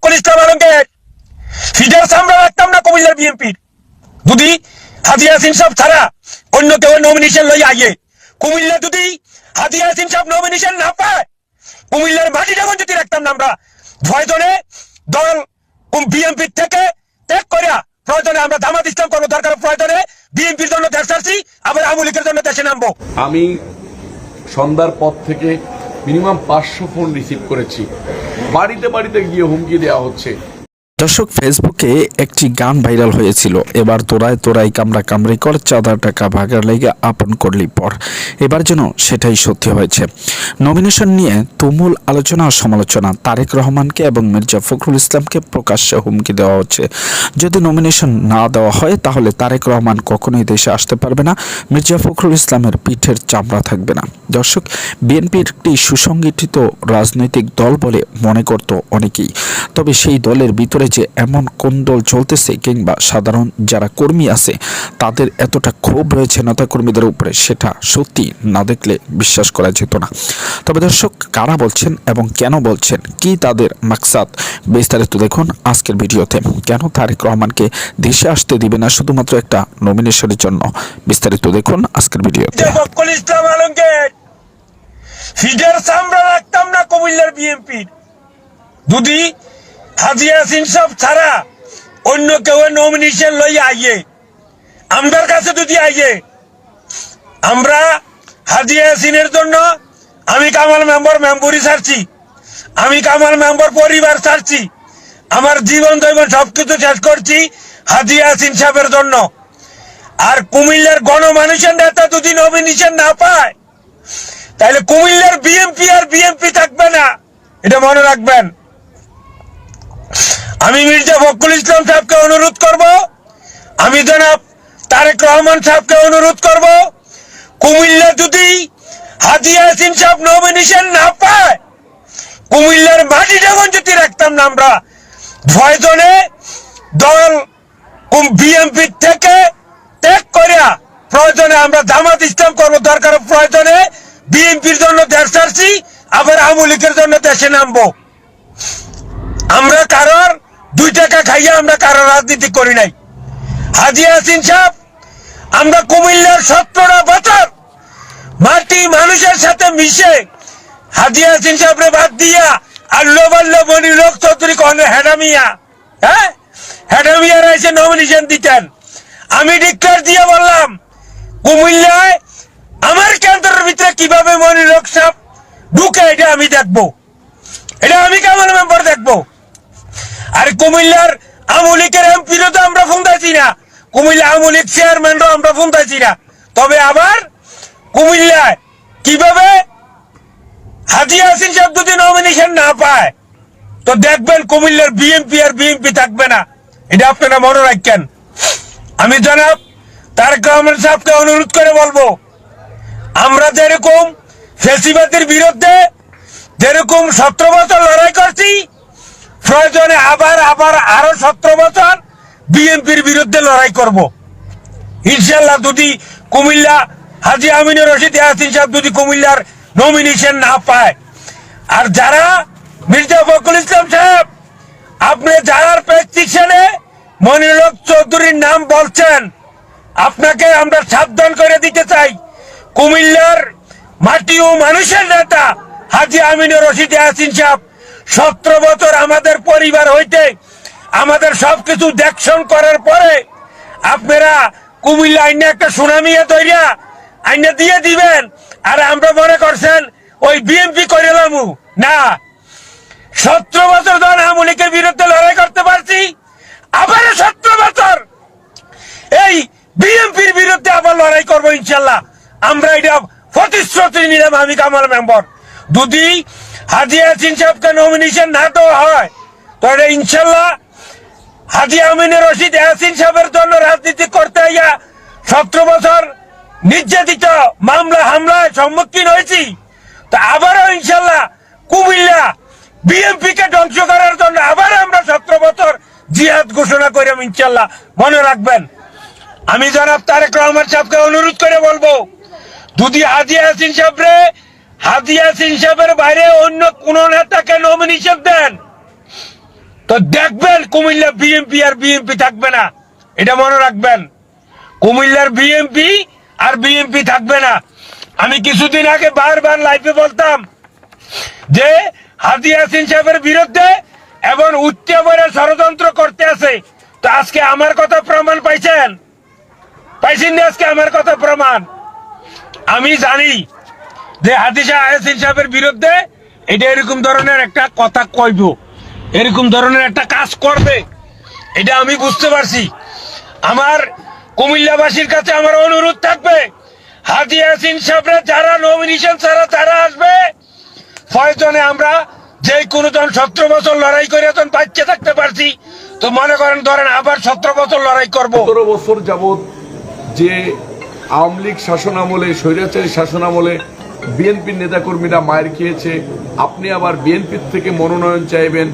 Fakhrul Islam Alamgir feeder আমরা রাখতাম না কুমিল্লার বিএনপির যদি হাজী ইয়াসিন সাহেব ছাড়া অন্য কেউ নমিনেশন লই আইয়ে। কুমিল্লা যদি হাজী ইয়াসিন সাহেব নমিনেশন না পায়, কুমিল্লার মাটি যখন যদি রাখতাম না আমরা, প্রয়োজনে দল বিএনপির থেকে ত্যাগ করিয়া প্রয়োজনে আমরা জামাত ইসলাম করবো, দরকার প্রয়োজনে বিএনপির জন্য দেশ ছাড়ছি, আবার আওয়ামী লীগের জন্য দেশে নামবো। আমি সন্ধ্যার পর থেকে মিনিমাম 500 ফোন রিসিভ করেছি, বাড়িতে বাড়িতে গিয়ে হুমকি দেওয়া হচ্ছে। দর্শক, ফেসবুকে একটি গান ভাইরাল হয়েছিল, এবার তোরায় তোরাই কামড়া কামড়ি কর, চাঁদা টাকা ভাগার লেগে আপন করলি পর। এবার যেন সেটাই সত্যি হয়েছে। নমিনেশন নিয়ে তুমুল আলোচনা ও সমালোচনা। তারেক রহমানকে এবং মির্জা ফখরুল ইসলামকে প্রকাশ্যে হুমকি দেওয়া হচ্ছে, যদি নমিনেশন না দেওয়া হয় তাহলে তারেক রহমান কখনোই দেশে আসতে পারবে না, মির্জা ফখরুল ইসলামের পিঠের চামড়া থাকবে না। দর্শক, বিএনপি একটি সুসংগঠিত রাজনৈতিক দল বলে মনে করত অনেকেই, তবে সেই দলের ভিতরে যে এমন কোন্দল চলতেছে কিংবা সাধারণ যারা কর্মী আছে তাদের এতটা ক্ষোভ রয়েছে নেতাকর্মীদের উপরে, সেটা সত্যি না দেখলে বিশ্বাস করা যেত না। তবে দর্শক, কারা বলছেন এবং কেন বলছেন, কি তাদের মাকসাদ, বিস্তারিত দেখুন আজকের ভিডিওতে। কেন তারেক রহমানকে দেশে আসতে দিবে না শুধুমাত্র একটা নমিনেশনের জন্য, বিস্তারিত দেখুন আজকের ভিডিওতে। ফখরুল ইসলাম আলমগীর ফিডার আমরা রাখতাম না কুমিল্লার বিএনপির যদি হাজী ইয়াসিন সাহেব ছাড়া অন্য কেউ নমিনেশন লই আইয়ে। আমার কাছে যদি আইয়ে, আমরা হাজী ইয়াসিনের জন্য আমি কামাল মেম্বরি ছাড়ছি, আমি কামাল মেম্বর পরিবার ছাড়ছি, আমার জীবন দৈবন সবকিছু শেষ করছি হাজী ইয়াসিন সাহেবের জন্য। আর কুমিল্লার গণমানুষের নেতা যদি নমিনেশন না পায় তাহলে কুমিল্লার বিএনপি আর বিএনপি থাকবে না, এটা মনে রাখবেন। আমি মির্জা ফখরুল ইসলাম সাহেবকে অনুরোধ করব, আমি জনাব তারেক রহমান সাহেবকে অনুরোধ করব, কুমিল্লা যদি হাজী ইয়াসিন সাহেব নমিনেশন না পায়, কুমিল্লার মাটি যখন যদি রাখতাম না আমরা, প্রয়োজনে দল বিএনপির থেকে ত্যাগ করিয়া প্রয়োজনে আমরা জামাত ইসলাম করবো, দরকার প্রয়োজনে বিএনপির জন্য দেশ ছাড়ছি, আবার আওয়ামী লীগের জন্য দেশে নামবো। আমরা কারোর 2 টাকা খাইয়া আমরা কারোর রাজনীতি করি নাই। হাজী ইয়াসিন সাহেব, আমরা কুমিল্লার 17টা বছর মাটি মানুষের সাথে মিশে হাজী ইয়াসিন সাহেবরে বাদ দিয়া আল্লো বাল্লো মনিরক চৌধুরী কখনো হেডামিয়া, হ্যাঁ হেডামিয়ার এসে নমিনেশন দিতেন। আমি ডিক্লেয়ার দিয়ে বললাম কুমিল্লায় আমার কেন্দ্রের ভিতরে কিভাবে মনিরক সাহেব ঢুকে, এটা আমি দেখবো, এটা আমি কামাল মেম্বার দেখবো। আর কুমিল্লার আওয়ামী লীগের এমপিরও তো আমরা ফোন দিয়েছি না, কুমিল্লা আওয়ামী লীগ চেয়ারম্যানও আমরা ফোন দিয়েছি না। তবে আবার কুমিল্লায় কিভাবে হাজী ইয়াসিন সাহেব যদি নমিনেশন না পায় তো দেখবেন কুমিল্লার বিএনপি আর বিএনপি থাকবে না, এটা আপনারা মনে রাখেন। আমি জনাব তারেক রহমান সাহেবকে অনুরোধ করে বলবো, আমরা যেরকম ফ্যাসিবাদের বিরুদ্ধে যেরকম 17 বছর লড়াই করছি, প্রয়োজনে আবার আরো 17 বছর বিএনপির বিরুদ্ধে লড়াই করব ইনশাল্লাহ। যদি কুমিল্লা হাজী আমিনুর রশিদ ইয়াসিন সাহেব যদি কুমিল্লার নমিনেশন না পায়, আর যারা মির্জা ফখরুল ইসলাম সাহেব আপনি যার প্রেসক্রিপশনে মনিরক চৌধুরীর নাম বলছেন, আপনাকে আমরা সাবধান করে দিতে চাই, কুমিল্লার মাটি ও মানুষের নেতা হাজী আমিনুর রশিদ ইয়াসিন সাহেব 17 বছর আমাদের পরিবার হইতে আমাদের সবকিছু দেখশন করার পরে আপনারা কুমিল্লা আইনে একটা সুনামিয়া তৈরিয়া আইনে দিয়ে দিবেন, আর আমরা মনে করছেন ওই বিএনপি করিলাম না। 17 বছর ধরে আওয়ামী লীগের বিরুদ্ধে লড়াই করতে পারছি, আবারও 17 বছর এই বিএনপির বিরুদ্ধে আবার লড়াই করবো ইনশাল্লাহ। আমরা এটা প্রতিশ্রুতি নিলাম, আমি কামাল মেম্বার। যদি হাজী ইয়াসিন সাহেবকে নমিনেশন না দেওয়া হয় তাহলে ইনশাল্লাহ হাজী আমিনুর রশিদ ইয়াসিন সাহেবের জন্য রাজনীতি করতে গিয়া 17 বছর নির্যাতিত মামলা হামলায় সম্মুখীন হয়েছি, তা আবারও ইনশাল্লাহ কুমিল্লা বিএনপি কে ধ্বংস করার জন্য আবার আমরা 17 বছর জিহাদ ঘোষণা করিলাম ইনশাল্লাহ, মনে রাখবেন। আমি জনাব তারেক রহমান সাহেবকে অনুরোধ করে বলবো, যদি হাজী ইয়াসিন সাহেবের বাইরে অন্য কোন নেতাকে নমিনেশন দেন, তো দেখবেন কুমিল্লা বিএনপি আর বিএনপি থাকবে না, এটা মনে রাখবেন। কুমিল্লার বিএনপি আর বিএনপি থাকবে না। আমি কিছুদিন আগে বারবার লাইভে বলতাম যে হাজী ইয়াসিন সাহেবের বিরুদ্ধে এবং উচ্চবরে ষড়যন্ত্র করতে আছে। তো আজকে আমার কথা প্রমাণ পাইছেন না? আজকে আমার কথা প্রমাণ। আমি জানি যে হাজী ইয়াসিন সাহেবের বিরুদ্ধে এটা এরকম ধরনের একটা কথা কইব, এরকম ধরনের একটা কাজ করবে, এটা আমি বুঝতে পারছি। আমার কুমিল্লাবাসীর কাছে আমার অনুরোধ থাকবে, হাজী ইয়াসিন সাহেবের যারা নমিনেশন ছাড়া যারা আসবে, প্রয়োজনে আমরা যে কোনো জন 17 বছর লড়াই করে যখন বাচ্চা থাকতে পারছি, তো মনে করেন ধরেন আবার 17 বছর লড়াই করবো। 17 বছর যাবৎ যে আওয়ামী লীগ শাসনামলে, স্বৈরাচারী শাসনামলে বিএনপির নেতাকর্মীরা মায়ের খেয়েছে, আপনি আবার বিএনপির থেকে মনোনয়ন চাইবেন,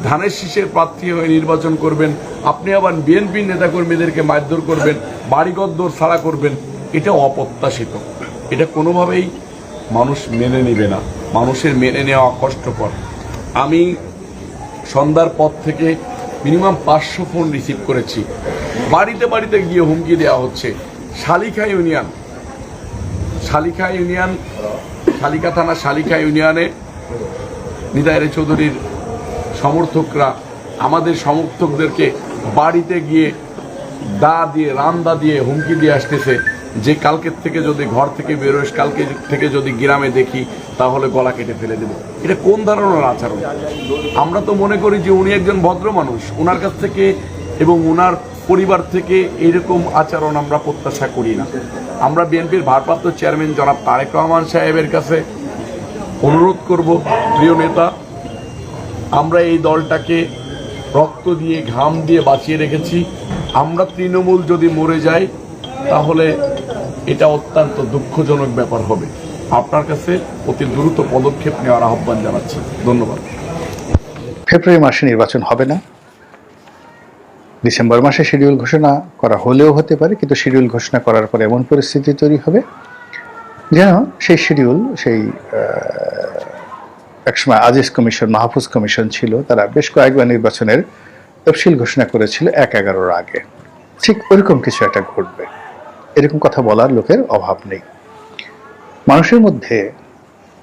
ধানের শীষের প্রার্থী হয়ে নির্বাচন করবেন, আপনি আবার বিএনপির নেতাকর্মীদেরকে মারধর করবেন, বাড়িঘর ছাড়া করবেন, এটা অপ্রত্যাশিত। এটা কোনোভাবেই মানুষ মেনে নেবে না, মানুষের মেনে নেওয়া কষ্টকর। আমি সন্ধ্যার পর থেকে মিনিমাম 500 ফোন রিসিভ করেছি। বাড়িতে বাড়িতে গিয়ে হুমকি দেওয়া হচ্ছে। শালিখা থানা শালিখা ইউনিয়নে নিতাই চৌধুরীর সমর্থকরা আমাদের সমর্থকদেরকে বাড়িতে গিয়ে রান্দা দিয়ে হুমকি দিয়ে আসতেছে যে কালকের থেকে যদি ঘর থেকে বেরোস, কালকে থেকে যদি গ্রামে দেখি তাহলে গলা কেটে ফেলে দেব। এটা কোন ধরনের আচরণ? আমরা তো মনে করি যে উনি একজন ভদ্র মানুষ, ওনার কাছ থেকে এবং ওনার পরিবার থেকে এরকম আচরণ আমরা প্রত্যাশা করি না। আমরা বিএনপির ভারপ্রাপ্ত চেয়ারম্যান জনাব তারেক রহমান সাহেবের কাছে অনুরোধ করব, প্রিয় নেতা, আমরা এই দলটাকে রক্ত দিয়ে ঘাম দিয়ে বাঁচিয়ে রেখেছি। আমরা তৃণমূল যদি মরে যাই তাহলে এটা অত্যন্ত দুঃখজনক ব্যাপার হবে। আপনার কাছে অতি দ্রুত পদক্ষেপ নেওয়ার আহ্বান জানাচ্ছি। ধন্যবাদ। ফেব্রুয়ারি মাসে নির্বাচন হবে না, ডিসেম্বর মাসে শিডিউল ঘোষণা করা হলেও হতে পারে, কিন্তু শিডিউল ঘোষণা করার পর এমন পরিস্থিতি তৈরি হবে যেন সেই শিডিউল, সেই একসময় আজিজ কমিশন, মাহফুজ কমিশন ছিল, তারা বেশ কয়েকবার নির্বাচনের তফসিল ঘোষণা করেছিল 1/11 আগে। ঠিক ওইরকম কিছু একটা ঘটবে, এরকম কথা বলার লোকের অভাব নেই। মানুষের মধ্যে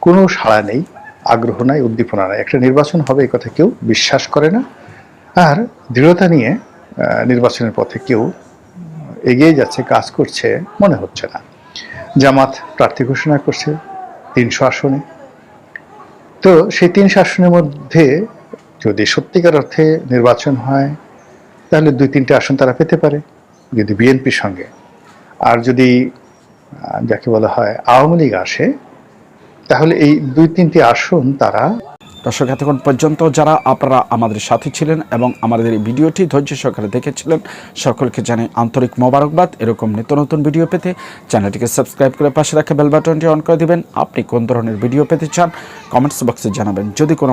কোনো সাড়া নেই, আগ্রহ নাই, উদ্দীপনা নাই। একটা নির্বাচন হবে এই কথা কেউ বিশ্বাস করে না, আর দৃঢ়তা নিয়ে নির্বাচনের পথে কেউ এগিয়ে যাচ্ছে, কাজ করছে মনে হচ্ছে না। জামাত প্রার্থী ঘোষণা করছে 300 আসনে। তো সেই 300 আসনের মধ্যে যদি সত্যিকার অর্থে নির্বাচন হয় তাহলে 2-3টে আসন তারা পেতে পারে যদি বিএনপির সঙ্গে, আর যদি যাকে বলা হয় আওয়ামী লীগ আসে তাহলে এই 2-3টি আসন তারা। দর্শক, এতক্ষণ পর্যন্ত যারা আপনারা আমাদের সাথে ছিলেন এবং আমাদের এই ভিডিওটি ধৈর্য সহকারে দেখেছিলেন, সকলকে জানাই আন্তরিক মোবারকবাদ। এরকম নিত্য নতুন ভিডিও পেতে চ্যানেলটিকে সাবস্ক্রাইব করে পাশে রাখা বেল বাটনটি অন করে দিবেন। আপনি কোন ধরনের ভিডিও পেতে চান কমেন্টস বক্সে জানাবেন। যদি কোনো